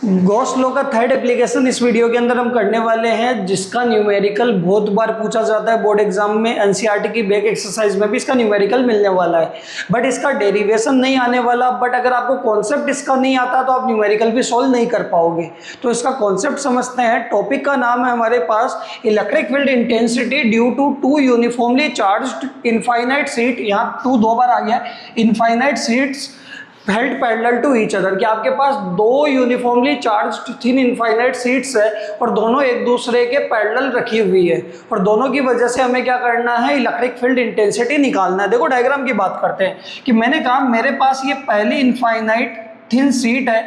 Gauss law का third application इस video के अंदर हम करने वाले हैं, जिसका न्यूमेरिकल बहुत बार पूछा जाता है बोर्ड एग्जाम में। एनसीईआरटी की बैक एक्सरसाइज में भी इसका न्यूमेरिकल मिलने वाला है, बट इसका डेरिवेशन नहीं आने वाला। बट अगर आपको कॉन्सेप्ट इसका नहीं आता तो आप न्यूमेरिकल भी सॉल्व नहीं कर पाओगे। तो इसका कॉन्सेप्ट समझते हैं। टॉपिक का नाम है हमारे पास electric field intensity due to two uniformly charged infinite sheet. यहाँ टू दो बार आ गया, infinite sheets held parallel to each other, कि आपके पास दो uniformly charged thin infinite sheets है और दोनों एक दूसरे के पैरेलल रखी हुई है, और दोनों की वजह से हमें क्या करना है, इलेक्ट्रिक फील्ड इंटेंसिटी निकालना है। देखो डायग्राम की बात करते हैं कि मैंने कहा मेरे पास ये पहली इनफाइनाइट थिन सीट है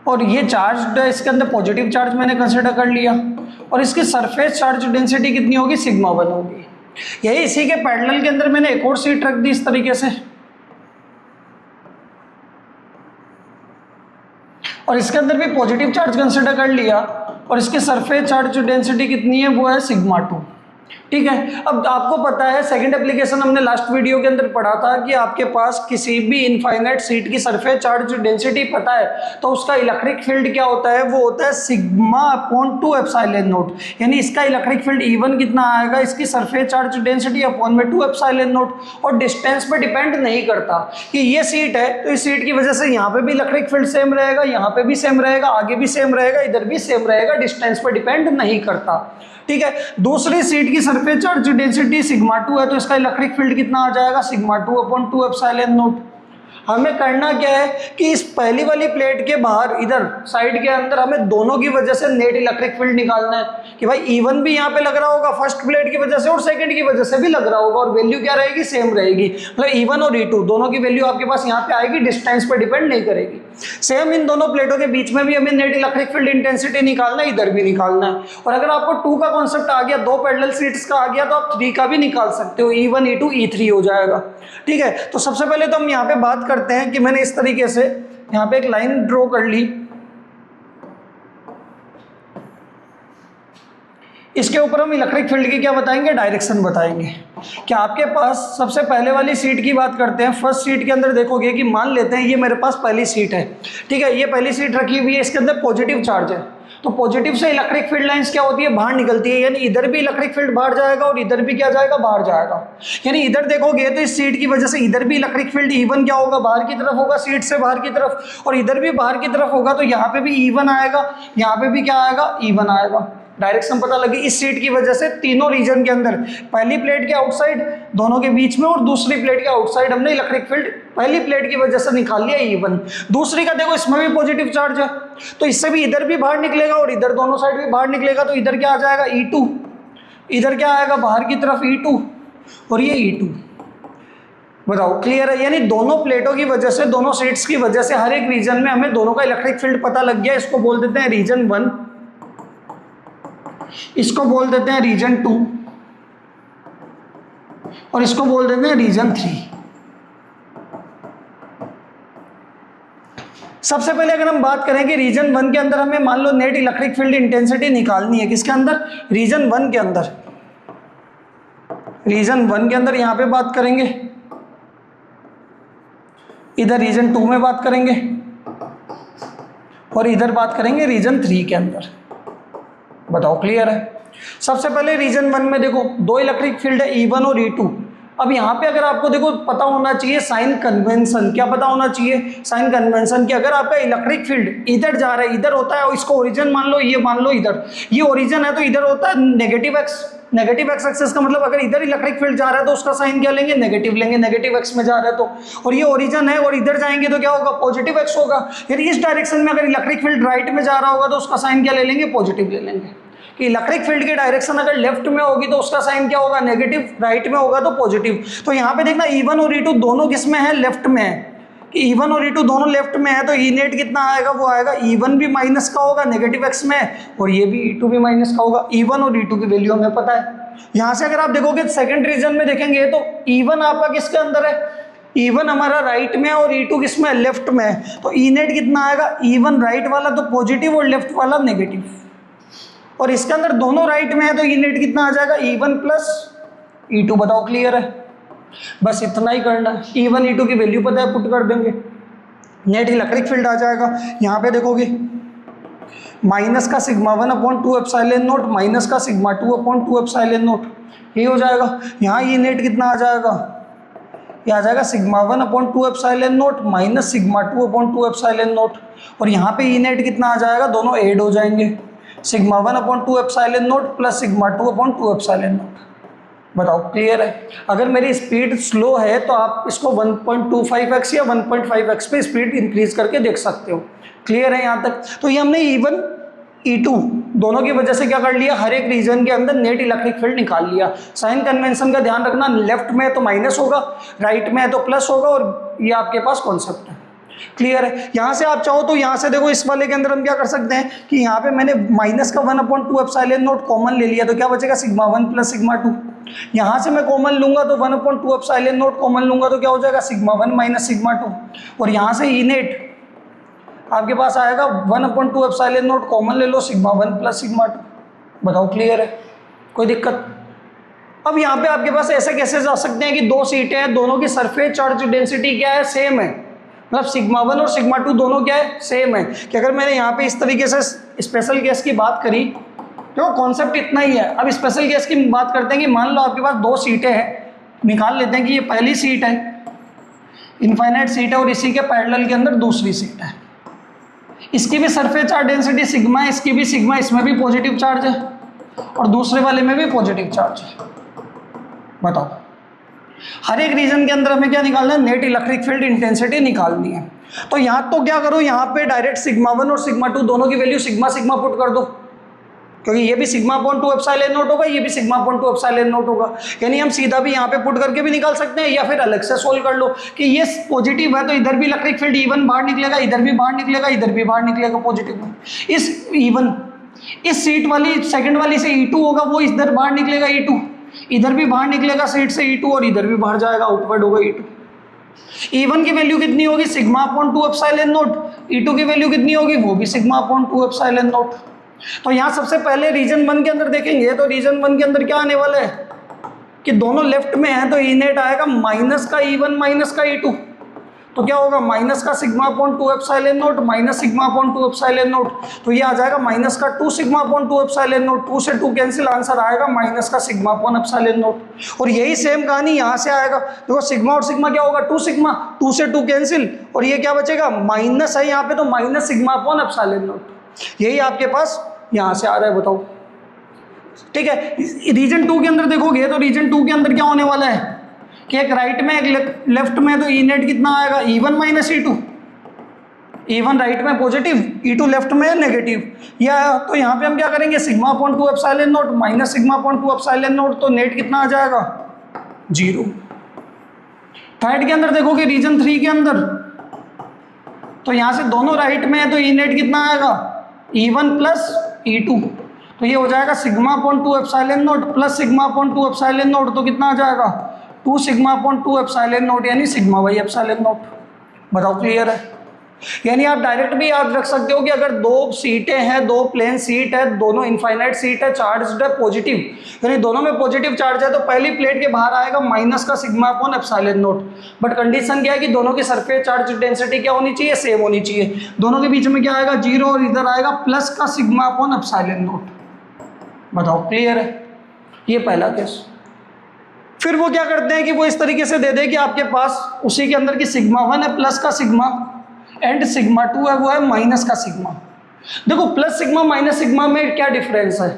और ये चार्ज है, इसके अंदर पॉजिटिव चार्ज मैंने कंसिडर कर लिया, और इसकी सरफेस चार्ज डेंसिटी कितनी होगी, सिग्मा 1 होगी। यही इसी के पैरेलल के अंदर मैंने एक और सीट रख दी इस तरीके से, और इसके अंदर भी पॉजिटिव चार्ज कंसिडर कर लिया, और इसके सरफेस चार्ज डेंसिटी कितनी है, वो है सिग्मा 2। ठीक है। अब आपको पता है सेकंड एप्लीकेशन हमने लास्ट वीडियो के अंदर पढ़ा था कि आपके पास किसी भी इनफाइनाइट सीट की सरफेस चार्ज डेंसिटी पता है तो उसका इलेक्ट्रिक फील्ड क्या होता है, वो होता है सिग्मा अपॉन 2 एप्सिलॉन नॉट। यानी इसका इलेक्ट्रिक फील्ड E1 कितना आएगा, इसकी सरफेस चार्ज डेंसिटी अपॉन में 2 एप्सिलॉन नॉट, और डिस्टेंस पे डिपेंड नहीं करता कि ये सीट है तो इस सीट की वजह से यहाँ पे भी इलेक्ट्रिक फील्ड सेम रहेगा, यहाँ पे भी सेम रहेगा, आगे भी सेम रहेगा, इधर भी सेम रहेगा, डिस्टेंस पे डिपेंड नहीं करता। ठीक है। दूसरी सीट की सरफेस चार्ज डेंसिटी सिग्मा 2 है तो इसका इलेक्ट्रिक फील्ड कितना आ जाएगा, सिग्मा 2 अपॉन 2 एप्सिलॉन नॉट। हमें करना क्या है कि इस पहली वाली प्लेट के बाहर इधर साइड के अंदर हमें दोनों की वजह से नेट इलेक्ट्रिक फील्ड निकालना है कि भाई E1 भी यहाँ पे लग रहा होगा फर्स्ट प्लेट की वजह से और सेकंड की वजह से भी लग रहा होगा, और वैल्यू क्या रहेगी, सेम रहेगी। मतलब E1 और E2 दोनों की वैल्यू आपके पास यहाँ पे आएगी, डिस्टेंस पे डिपेंड नहीं करेगी। सेम इन दोनों प्लेटों के बीच में भी हमें नेट इलेक्ट्रिक फील्ड इंटेंसिटी निकालना है, इधर भी निकालना है। और अगर आपको 2 का कॉन्सेप्ट आ गया, दो पैरेलल सीट्स का आ गया, तो आप 3 का भी निकाल सकते हो, E1 E2 E3 हो जाएगा। ठीक है। तो सबसे पहले तो हम यहाँ पे बात करते हैं कि मैंने इस तरीके से यहाँ पे एक लाइन ड्रॉ कर ली, इसके ऊपर हम इलेक्ट्रिक फील्ड की क्या बताएंगे, डायरेक्शन बताएंगे। कि आपके पास सबसे पहले वाली सीट की बात करते हैं। फर्स्ट सीट के अंदर देखोगे कि मान लेते हैं ये मेरे पास पहली सीट है, ठीक है, ये पहली सीट रखी हुई है, इसके अंदर पॉजिटिव चार्ज है, तो पॉजिटिव से इलेक्ट्रिक फील्ड लाइंस क्या होती है, बाहर निकलती है। यानी इधर भी इलेक्ट्रिक फील्ड बाहर जाएगा और इधर भी क्या जाएगा, बाहर जाएगा। यानी इधर देखोगे तो इस सीट की वजह से इधर भी इलेक्ट्रिक फील्ड E1 क्या होगा, बाहर की तरफ होगा, सीट से बाहर की तरफ, और इधर भी बाहर की तरफ होगा, तो यहाँ पे भी E1 आएगा, यहाँ पे भी क्या आएगा, E1 आएगा। डायरेक्शन पता लगी। इस सीट की वजह से तीनों रीजन के अंदर, पहली प्लेट के आउटसाइड, दोनों के बीच में, और दूसरी प्लेट के आउटसाइड हमने इलेक्ट्रिक फील्ड पहली प्लेट की वजह से निकाल लिया E1। दूसरी का देखो, इसमें भी पॉजिटिव चार्ज है तो इससे भी इधर भी बाहर निकलेगा और इधर दोनों साइड भी बाहर निकलेगा, तो इधर क्या आ जाएगा, E2, इधर क्या आएगा, बाहर की तरफ E2, और ये E2। बताओ क्लियर है। यानी दोनों प्लेटों की वजह से, दोनों सीट्स की वजह से हर एक रीजन में हमें दोनों का इलेक्ट्रिक फील्ड पता लग गया। इसको बोल देते हैं रीजन 1, इसको बोल देते हैं रीजन 2, और इसको बोल देते हैं रीजन 3। सबसे पहले अगर हम बात करें कि रीजन 1 के अंदर हमें मान लो नेट इलेक्ट्रिक फील्ड इंटेंसिटी निकालनी है, किसके अंदर, रीजन 1 के अंदर। रीजन 1 के अंदर यहां पे बात करेंगे, इधर रीजन 2 में बात करेंगे, और इधर बात करेंगे रीजन 3 के अंदर। बताओ क्लियर है। सबसे पहले रीजन 1 में देखो दो इलेक्ट्रिक फील्ड है, E1 और E2। अब यहाँ पे अगर आपको देखो पता होना चाहिए साइन कन्वेंशन, क्या पता होना चाहिए, साइन कन्वेंशन, कि अगर आपका इलेक्ट्रिक फील्ड इधर जा रहा है, इधर होता है, और इसको ओरिजिन मान लो, ये मान लो इधर, ये ओरिजिन है, तो इधर होता है negative x. Negative x axis का मतलब अगर इधर इलेक्ट्रिक फील्ड जा रहा है तो उसका साइन क्या लेंगे, नेगेटिव लेंगे, नेगेटिव एक्स में जा रहा है तो। और ये ओरिजिन है और इधर जाएंगे तो क्या होगा, पॉजिटिव एक्स होगा। यानी इस डायरेक्शन में अगर इलेक्ट्रिक फील्ड राइट में जा रहा होगा तो उसका साइन क्या ले लेंगे, पॉजिटिव ले लेंगे। कि इलेक्ट्रिक फील्ड की डायरेक्शन अगर लेफ्ट में होगी तो उसका साइन क्या होगा, नेगेटिव, राइट में होगा तो पॉजिटिव। तो यहाँ पे देखना E1 और E2 दोनों किस में है, लेफ्ट में है। कि E1 और E2 दोनों लेफ्ट में है तो E नेट कितना आएगा, वो आएगा E1 भी माइनस का होगा, नेगेटिव एक्स में, और ये भी E2 भी माइनस का होगा। E1 और E2 की वैल्यू हमें पता है। यहाँ से अगर आप देखोगे सेकंड रीजन में देखेंगे तो E1 आपका किसके अंदर है, E1 हमारा राइट में और E2 किस में, लेफ्ट में है। तो E नेट कितना आएगा, E1 राइट वाला तो पॉजिटिव और लेफ्ट वाला नेगेटिव, और इसके अंदर दोनों राइट में है तो E नेट कितना आ जाएगा, E1 प्लस E2। बताओ क्लियर है। बस इतना ही करना है। E1 E2 की वैल्यू पता है, पुट कर देंगे, नेट इलेक्ट्रिक फील्ड आ जाएगा। यहाँ पे देखोगे माइनस का सिग्मा 1/2 एप्सिलॉन नॉट माइनस का सिग्मा 2/2 एप्सिलॉन नॉट, ये हो जाएगा। यहाँ ये नेट कितना आ जाएगा, ये आ जाएगा sigma 1/2 epsilon not minus sigma 2/2 epsilon not, और यहाँ पे ई नेट कितना आ जाएगा, दोनों ऐड हो जाएंगे, sigma 1/2 epsilon not plus sigma 2/2 epsilon not. बताओ क्लियर है? अगर मेरी स्पीड स्लो है तो आप इसको 1.25x या 1.5x पे स्पीड इंक्रीज करके देख सकते हो। क्लियर है यहाँ तक? तो ये हमने E1 E2 दोनों की वजह से क्या कर लिया, हर एक रीजन के अंदर नेट इलेक्ट्रिक फील्ड निकाल लिया। साइन कन्वेंशन का ध्यान रखना, लेफ्ट में है तो माइनस होगा, राइट में है तो प्लस होगा, और ये आपके पास कॉन्सेप्ट है। क्लियर है? यहाँ से आप चाहो तो यहाँ से देखो, इस वाले के अंदर हम क्या कर सकते हैं कि यहाँ पे मैंने माइनस का 1/2 एप्सिलॉन नॉट कॉमन ले लिया, तो क्या बचेगा, सिग्मा 1 प्लस सिग्मा 2। यहाँ से मैं कॉमन लूंगा तो 1/2 एप्सिलॉन नॉट कॉमन लूंगा तो क्या हो जाएगा, सिग्मा 1 माइनस सिग्मा 2, और यहाँ से ई नेट आपके पास आएगा 1/2 एप्सिलॉन नॉट कॉमन ले लो, सिग्मा 1 प्लस सिग्मा 2। बताओ क्लियर है? कोई दिक्कत? अब यहाँ पे आपके पास ऐसे कैसे जा सकते हैं कि दो सीटें हैं, दोनों की सरफेस चार्ज डेंसिटी क्या है, सेम है, मतलब सिग्मा 1 और सिग्मा 2 दोनों क्या है, सेम है। कि अगर मैंने यहाँ पे इस तरीके से स्पेशल केस की बात करी तो कॉन्सेप्ट इतना ही है। अब स्पेशल केस की बात करते हैं कि मान लो आपके पास दो सीटें हैं, निकाल लेते हैं कि ये पहली सीट है, इनफाइनाइट सीट है, और इसी के पैरेलल के अंदर दूसरी सीट है, इसकी भी सरफेस चार्ज डेंसिटी सिग्मा है, इसकी भी सिग्मा, इसमें भी पॉजिटिव चार्ज है और दूसरे वाले में भी पॉजिटिव चार्ज है। बताओ, हर एक रीजन के अंदर हमें क्या निकालना है, नेट इलेक्ट्रिक फील्ड इंटेंसिटी निकालनी है। तो यहाँ तो क्या करो, यहाँ पे डायरेक्ट सिग्मा 1 और सिग्मा 2 दोनों की वैल्यू सिग्मा सिग्मा पुट कर दो, क्योंकि ये भी सिग्मा 2 एप्सिलॉन नॉट होगा, ये भी सिग्मा 2 एप्सिलॉन नॉट होगा। यानी हम सीधा भी यहाँ पे पुट करके भी निकाल सकते हैं, या फिर अलग से सोल्व कर लो कि ये पॉजिटिव है तो इधर भी इलेक्ट्रिक फील्ड E1 बाहर निकलेगा, इधर भी बाहर निकलेगा, इधर भी बाहर निकलेगा पॉजिटिव में। इस E1 इस सीट वाली सेकंड वाली से E2 होगा, वो इधर बाहर निकलेगा E2, इधर भी बाहर निकलेगा सीट से E2, और इधर भी बाहर जाएगा, आउटवर्ड होगा E2। E1 की वैल्यू कितनी होगी, सिग्मा 2 एप्सिलॉन नॉट, E2 की वैल्यू कितनी होगी, वो भी सिग्मा 2 एप्सिलॉन नॉट। तो यहाँ सबसे पहले रीजन 1 के अंदर देखेंगे, तो रीजन 1 के अंदर क्या आने वाला है कि दोनों लेफ्ट में है, तो ई नेट आएगा माइनस का E1 माइनस का E2, तो क्या होगा, माइनस का sigma 2 epsilon not minus sigma 2 epsilon not, तो ये आ जाएगा माइनस का 2 सिग्मा 2 एप्सिलॉन नॉट, 2 से 2 कैंसिल, आंसर आएगा माइनस का सिग्मा 1 एप्सिलॉन नॉट। और यही सेम कहानी यहाँ से आएगा, देखो सिग्मा और सिग्मा क्या होगा, 2 सिग्मा, 2 से 2 कैंसिल, और ये क्या बचेगा, माइनस है यहाँ पे, तो माइनस सिग्मा 1 एप्सिलॉन नॉट। यही आपके पास यहाँ से आ रहा है। बताओ ठीक है? रीजन 2 के अंदर देखोगे तो रीजन 2 के अंदर क्या होने वाला है कि एक राइट में एक लेफ्ट में, तो ई नेट कितना आएगा, E1 minus E2, E1 right में पॉजिटिव, E2 लेफ्ट में नेगेटिव, या तो यहाँ पे हम क्या करेंगे, sigma 2 epsilon not minus sigma 2 epsilon not, तो नेट कितना आ जाएगा, 0। थर्ड के अंदर देखोगे रीजन 3 के अंदर, तो यहाँ से दोनों राइट में है, तो ई नेट कितना आएगा, E1 प्लस E2, तो ये हो जाएगा sigma 2 epsilon not plus sigma 2 epsilon not, तो कितना आ जाएगा, 2 सिग्मा 2 एप्सिलॉन नॉट, यानी सिग्मा बाई एप्सिलॉन नॉट। बताओ क्लियर है? यानी आप डायरेक्ट भी याद रख सकते हो कि अगर दो सीटें हैं, दो प्लेन सीट है, दोनों इनफाइनाइट सीट है, चार्ज है पॉजिटिव, यानी दोनों में पॉजिटिव चार्ज है, तो पहली प्लेट के बाहर आएगा माइनस का sigma 1 epsilon not. But condition क्या है कि दोनों की सरफेस चार्ज डेंसिटी क्या होनी चाहिए, सेम होनी चाहिए। दोनों के बीच में क्या आएगा, 0, और इधर आएगा प्लस का सिग्मा 1 एप्सिलॉन नॉट। बताओ क्लियर है? ये पहला केस। फिर वो क्या करते हैं कि वो इस तरीके से दे दे कि आपके पास उसी के अंदर की सिग्मा 1 है प्लस का सिग्मा, एंड सिग्मा 2 है वो है माइनस का सिग्मा। देखो प्लस सिग्मा माइनस सिग्मा में क्या डिफरेंस है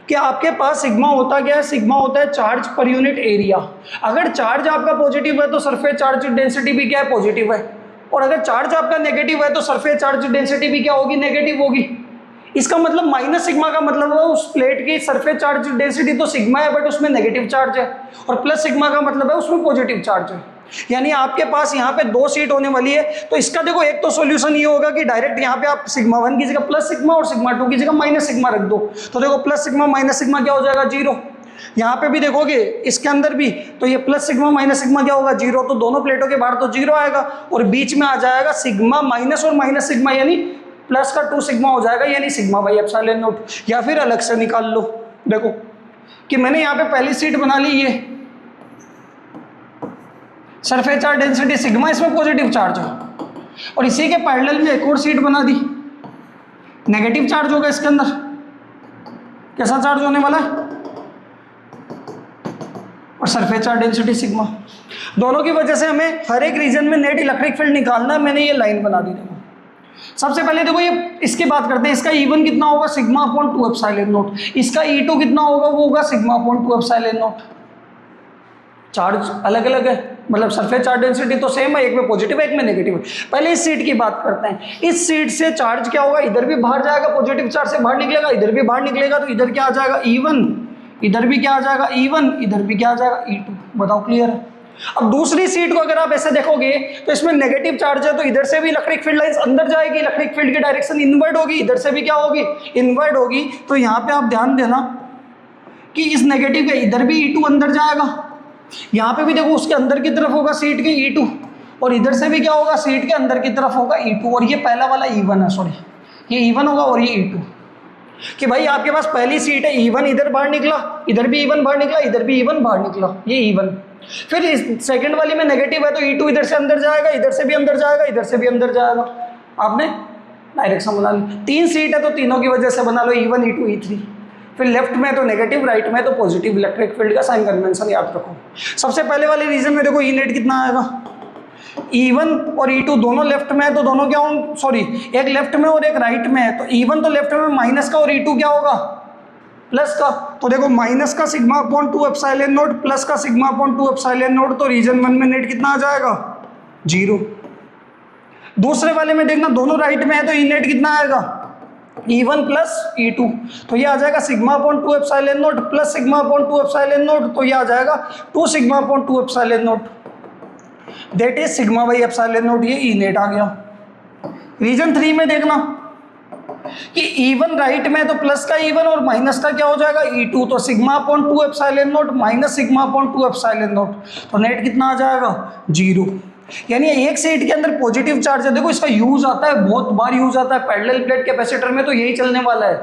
कि आपके पास सिग्मा होता क्या है, सिग्मा होता है चार्ज पर यूनिट एरिया। अगर चार्ज आपका पॉजिटिव है तो सरफेस चार्ज डेंसिटी भी क्या है, पॉजिटिव है, और अगर चार्ज आपका नेगेटिव है तो सरफेस चार्ज डेंसिटी भी क्या होगी, नेगेटिव होगी। इसका मतलब माइनस सिग्मा का मतलब है उस प्लेट की सरफेस चार्ज डेंसिटी तो सिग्मा है बट उसमें नेगेटिव चार्ज है, और प्लस सिग्मा का मतलब है उसमें पॉजिटिव चार्ज है। यानी आपके पास यहाँ पे दो सीट होने वाली है, तो इसका देखो एक तो सॉल्यूशन ये होगा कि डायरेक्ट यहाँ पे आप सिग्मा 1 की जगह प्लस सिग्मा और सिग्मा 2 की जगह माइनस सिग्मा रख दो, तो देखो प्लस सिग्मा माइनस सिग्मा क्या हो जाएगा, 0। यहाँ पे भी देखोगे इसके अंदर भी, तो ये प्लस सिग्मा माइनस सिग्मा क्या होगा, 0, तो दोनों प्लेटों के बाहर तो 0 आएगा, और बीच में आ जाएगा सिग्मा माइनस और माइनस सिग्मा, यानी प्लस का 2 सिग्मा हो जाएगा, यानी सिग्मा बाई एप्सिलॉन नॉट। या फिर अलग से निकाल लो, देखो कि मैंने यहाँ पे पहली सीट बना ली, सरफेस चार्ज डेंसिटी सिग्मा, इसमें पॉजिटिव चार्ज है। और इसी के पैरेलल में एक और शीट बना दी, नेगेटिव चार्ज होगा इसके अंदर। कैसा चार्ज होने वाला है? और सरफेस चार्ज डेंसिटी सिग्मा। दोनों की वजह से हमें हर एक रीजन में नेट इलेक्ट्रिक फील्ड निकालना है। मैंने ये लाइन बना दी। देखो सबसे पहले देखो ये इसकी बात करते हैं। इसका E1 कितना होगा? Sigma upon 2 epsilon not. इसका E2 कितना होगा? वो होगा sigma upon 2 epsilon not. Charge अलग अलग है, मतलब सरफेस चार्ज डेंसिटी तो सेम है, एक में पॉजिटिव है एक में नेगेटिव है। पहले इस सीट की बात करते हैं। इस सीट से चार्ज क्या होगा? इधर भी बाहर जाएगा, पॉजिटिव चार्ज से बाहर निकलेगा, इधर भी बाहर निकलेगा, तो इधर क्या आ जाएगा? E1, इधर भी क्या आ जाएगा? E1, इधर भी क्या आ जाएगा? E2। बताओ क्लियर है? अब दूसरी सीट को अगर आप ऐसे देखोगे तो इसमें नेगेटिव चार्ज है, तो इधर से भी इलेक्ट्रिक फील्ड लाइंस अंदर जाएगी, इलेक्ट्रिक फील्ड की डायरेक्शन इनवर्ड होगी, इधर से भी क्या होगी? इनवर्ड होगी। तो यहाँ पे आप ध्यान देना कि इस नेगेटिव के इधर भी E2 अंदर जाएगा, यहाँ पे भी देखो उसके अंदर की तरफ होगा सीट के E2, और इधर से भी क्या होगा? सीट के अंदर की तरफ होगा E2। और ये पहला वाला E1 है, सॉरी ये E1 होगा और ये E2। कि भाई आपके पास पहली सीट है, E1 इधर बाहर निकला, इधर भी E1 बाहर निकला, इधर भी E1 बाहर निकला, ये E1। फिर इस सेकंड वाली में नेगेटिव है, तो E2 इधर से अंदर जाएगा, इधर से भी अंदर जाएगा, इधर से भी अंदर जाएगा। आपने डायरेक्शन बना ली। 3 सीट है तो तीनों की वजह से बना लो E1, E2, E3। फिर लेफ्ट में तो नेगेटिव, राइट में तो पॉजिटिव इलेक्ट्रिक फील्ड का साइन कन्वेंशन याद रखो। सबसे पहले वाले रीजन में देखो E नेट कितना आएगा? E1 और E2 दोनों लेफ्ट में है, तो दोनों क्या होंगे? सॉरी एक लेफ्ट में और एक राइट में है, तो E1 तो लेफ्ट में माइनस का और E2 क्या होगा? प्लस का। तो देखो माइनस का sigma upon 2 epsilon not plus का सिग्मा अपॉन 2 एप्सिलॉन नॉट, तो रीजन 1 में नेट कितना आ जाएगा? 0। दूसरे वाले में देखना दोनों राइट में है, तो E नेट कितना आएगा? E1 प्लस E2, तो ये आ जाएगा sigma upon 2 epsilon not plus sigma upon 2 epsilon not, तो ये आ जाएगा 2 sigma upon 2 epsilon not, that is sigma by epsilon not. ये E नेट आ गया। रीजन 3 में देखना कि E1 राइट में तो प्लस का E1 और माइनस का क्या हो जाएगा? E2, तो sigma upon 2 epsilon not minus sigma upon 2 epsilon not, तो नेट कितना आ जाएगा? 0। यानी एक सीट के अंदर पॉजिटिव चार्ज है। देखो इसका यूज आता है, बहुत बार यूज आता है। पैरेलल प्लेट कैपेसिटर में तो यही चलने वाला है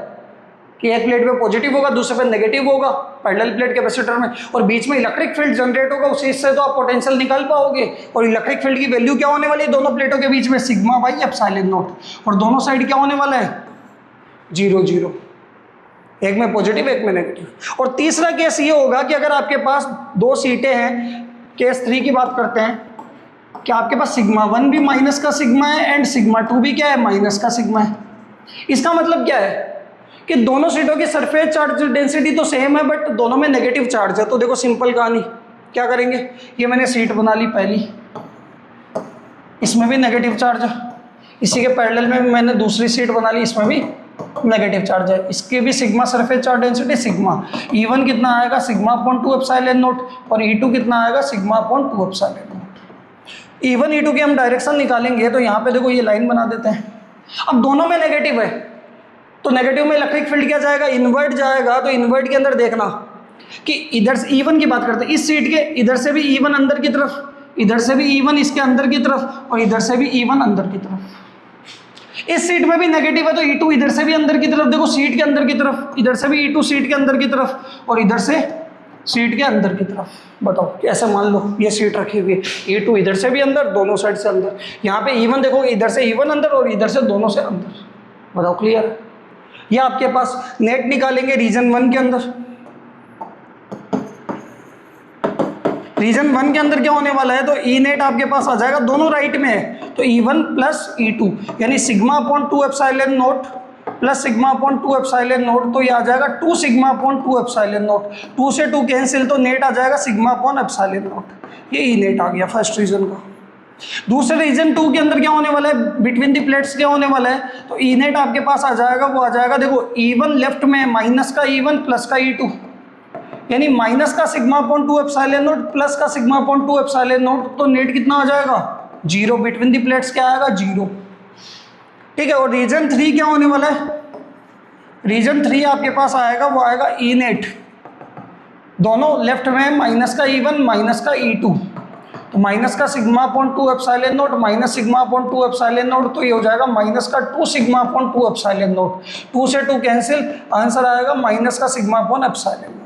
कि एक प्लेट पे पॉजिटिव होगा, दूसरे पे नेगेटिव होगा पैरेलल प्लेट कैपेसिटर में, और बीच में इलेक्ट्रिक फील्ड जनरेट होगा, उसी से तो आप पोटेंशियल निकाल पाओगे। और इलेक्ट्रिक फील्ड की वैल्यू क्या होने वाली है दोनों प्लेटों के बीच में? सिग्मा बाई एप्सिलॉन नॉट, और दोनों साइड क्या होने वाला है? 0 0, एक में पॉजिटिव एक में नेगेटिव। और तीसरा केस ये होगा कि अगर आपके पास 2 सीटें हैं, केस 3 की बात करते हैं, कि आपके पास सिग्मा 1 भी माइनस का सिग्मा है एंड सिग्मा 2 भी क्या है? माइनस का सिग्मा है। इसका मतलब क्या है कि दोनों सीटों की सरफेस चार्ज डेंसिटी तो सेम है, बट दोनों में नेगेटिव चार्ज है। तो देखो सिंपल कहानी, क्या करेंगे? ये मैंने सीट बना ली पहली, इसमें भी नेगेटिव चार्ज है। इसी के पैरेलल में मैंने दूसरी सीट बना ली, इसमें भी नेगेटिव चार्ज है। इसके भी sigma surface charge density sigma. E1 कितना आएगा? सिग्मा अपॉन 2 एप्सिलॉन नॉट, और E2 कितना आएगा? Sigma upon 2 epsilon not. E1 E2 की हम डायरेक्शन निकालेंगे, तो यहाँ पे देखो ये लाइन बना देते हैं। अब दोनों में नेगेटिव है, तो नेगेटिव में इलेक्ट्रिक फील्ड क्या जाएगा? इनवर्ट जाएगा। तो इनवर्ट के अंदर देखना कि इधर से E1 की बात करते हैं, इस सीट के इधर से भी E1 अंदर की तरफ, इधर से भी E1 इसके अंदर की तरफ, और इधर से भी E1 अंदर की तरफ। इस सीट में भी नेगेटिव है, तो E2 इधर से भी अंदर की तरफ, देखो सीट के अंदर की तरफ, इधर से भी E2 सीट के अंदर की तरफ, और इधर से सीट के अंदर की तरफ। बताओ कैसे? मान लो ये सीट रखी हुई है, E2 इधर से भी अंदर, दोनों साइड से अंदर। यहाँ पे E1 देखो, इधर से E1 अंदर और इधर से दोनों से अंदर। बताओ क्लियर है? ये आपके पास नेट निकालेंगे रीजन 1 के अंदर। रीजन 1 के अंदर क्या होने वाला है? तो E नेट आपके पास आ जाएगा, दोनों राइट में है, तो E1 प्लस E2, यानी sigma upon 2 epsilon not plus sigma upon 2 epsilon not, तो ये आ जाएगा 2 सिग्मा अपॉन 2 एप्सिलॉन नॉट। 2 से 2 कैंसिल, तो नेट आ जाएगा सिग्मा अपॉन एप्सिलॉन नॉट। ये E नेट आ गया फर्स्ट रीजन का। दूसरे रीजन 2 के अंदर क्या होने वाला है? बिटवीन द प्लेट्स क्या होने वाला है? तो E नेट आपके पास आ जाएगा, वो आ जाएगा देखो E1 लेफ्ट में माइनस का E1 प्लस का E2, यानी माइनस का sigma upon 2 epsilon not plus का सिग्मा अपॉन 2 एप्सिलॉन नॉट, तो नेट कितना आ जाएगा? 0। बिटवीन द प्लेट्स क्या आएगा? 0। ठीक है। और रीजन 3 क्या होने वाला है? रीजन 3 आपके पास आएगा, वो आएगा E नेट, दोनों लेफ्ट में माइनस का E1 माइनस का E2, तो माइनस का sigma upon 2 epsilon not minus sigma upon 2 epsilon not, तो ये हो जाएगा माइनस का 2 सिग्मा अपॉन 2 एप्सिलॉन नॉट। 2 से 2 कैंसिल, आंसर आएगा माइनस का सिग्मा अपॉन एप्सिलॉन नॉट।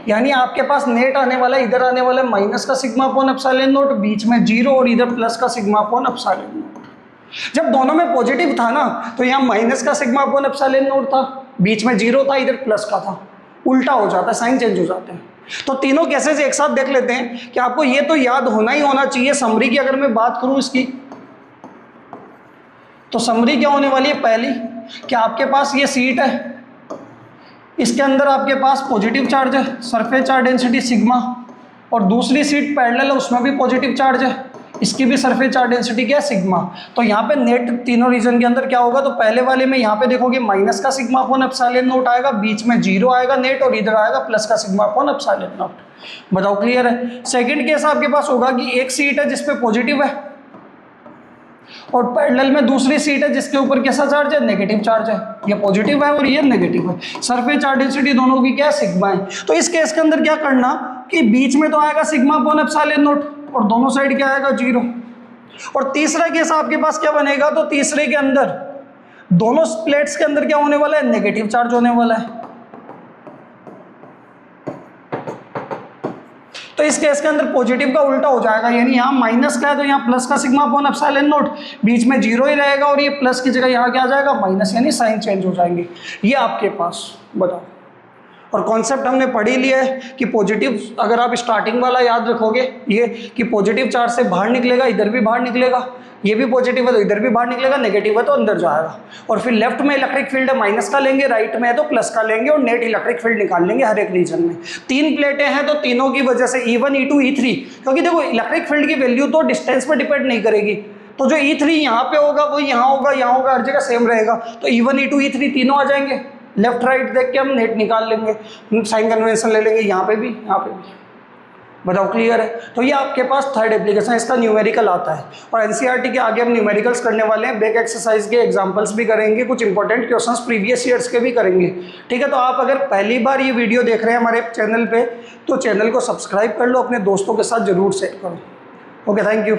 यानी आपके पास नेट आने वाला है, इधर आने वाला है माइनस का सिग्मा अपॉन एप्सिलॉन नॉट, बीच में जीरो और इधर प्लस का सिग्मा अपॉन एप्सिलॉन नॉट। जब दोनों में पॉजिटिव था ना तो यहाँ माइनस का सिग्मा अपॉन एप्सिलॉन नॉट था, बीच में जीरो था, इधर प्लस का था, उल्टा हो जाता है, साइन चेंज हो जाते हैं। तो तीनों केसेस एक साथ देख लेते हैं कि आपको ये तो याद होना ही होना चाहिए। समरी की अगर मैं बात करूं इसकी, तो समरी क्या होने वाली है, पहली कि आपके पास ये सीट है, इसके अंदर आपके पास पॉजिटिव चार्ज है, सरफेस चार्ज डेंसिटी सिग्मा, और दूसरी सीट पैरेलल है उसमें भी पॉजिटिव चार्ज है, इसकी भी सरफेस चार्ज डेंसिटी क्या है, सिग्मा। तो यहाँ पे नेट तीनों रीजन के अंदर क्या होगा, तो पहले वाले में यहाँ पे देखोगे माइनस का सिग्मा अपॉन एप्सिलॉन नॉट आएगा, बीच में जीरो आएगा नेट, और इधर आएगा प्लस का सिग्मा अपॉन एप्सिलॉन नॉट। बताओ क्लियर है। सेकंड केस आपके पास होगा कि एक सीट है जिसपे पॉजिटिव है और पैरेलल में दूसरी सीट है जिसके ऊपर कैसा चार्ज है, नेगेटिव चार्ज है, ये पॉजिटिव है और ये नेगेटिव है, सरफेस चार्ज डेंसिटी दोनों की क्या है, सिग्मा है। तो इस केस के अंदर क्या करना कि बीच में तो आएगा सिग्मा अपॉन एप्सिलॉन नॉट और दोनों साइड क्या आएगा, जीरो। और तीसरा केस आपके पास क्या बनेगा, तो तीसरे के अंदर दोनों प्लेट्स के अंदर क्या होने वाला है, नेगेटिव चार्ज होने वाला है। तो इस केस के अंदर पॉजिटिव का उल्टा हो जाएगा, यानी यहाँ माइनस का है तो यहाँ प्लस का सिग्मा अपॉन एप्सिलॉन नॉट, बीच में जीरो ही रहेगा और ये प्लस की जगह यहाँ क्या आ जाएगा, माइनस, यानी साइन चेंज हो जाएंगे। ये आपके पास बताओ। और कॉन्सेप्ट हमने पढ़ ही लिया है कि पॉजिटिव, अगर आप स्टार्टिंग वाला याद रखोगे ये कि पॉजिटिव चार्ज से बाहर निकलेगा, इधर भी बाहर निकलेगा, ये भी पॉजिटिव है तो इधर भी बाहर निकलेगा, नेगेटिव है तो अंदर जाएगा। और फिर लेफ्ट में इलेक्ट्रिक फील्ड है माइनस का लेंगे, राइट में है तो प्लस का लेंगे, और नेट इलेक्ट्रिक फील्ड निकाल लेंगे हर एक रीजन में। तीन प्लेटें हैं तो तीनों की वजह से E1 E2 E3, क्योंकि देखो इलेक्ट्रिक फील्ड की वैल्यू तो डिस्टेंस पर डिपेंड नहीं करेगी, तो जो E3 यहाँ पे होगा वो यहाँ होगा, यहाँ होगा, हर जगह सेम रहेगा। तो E1 E2 E3 तीनों आ जाएंगे, लेफ्ट राइट देख के हम नेट निकाल लेंगे, साइन कन्वेंशन ले लेंगे, यहाँ पे भी यहाँ पे भी। बताओ क्लियर है। तो ये आपके पास थर्ड एप्लीकेशन, इसका न्यूमेरिकल आता है। और एनसीईआरटी के आगे हम न्यूमेरिकल्स करने वाले हैं, बैक एक्सरसाइज के एग्जांपल्स भी करेंगे, कुछ इंपॉर्टेंट क्वेश्चंस प्रीवियस ईयर्स के भी करेंगे। ठीक है, तो आप अगर पहली बार ये वीडियो देख रहे हैं हमारे चैनल पे तो चैनल को सब्सक्राइब कर लो, अपने दोस्तों के साथ जरूर शेयर करो। Okay, thank you.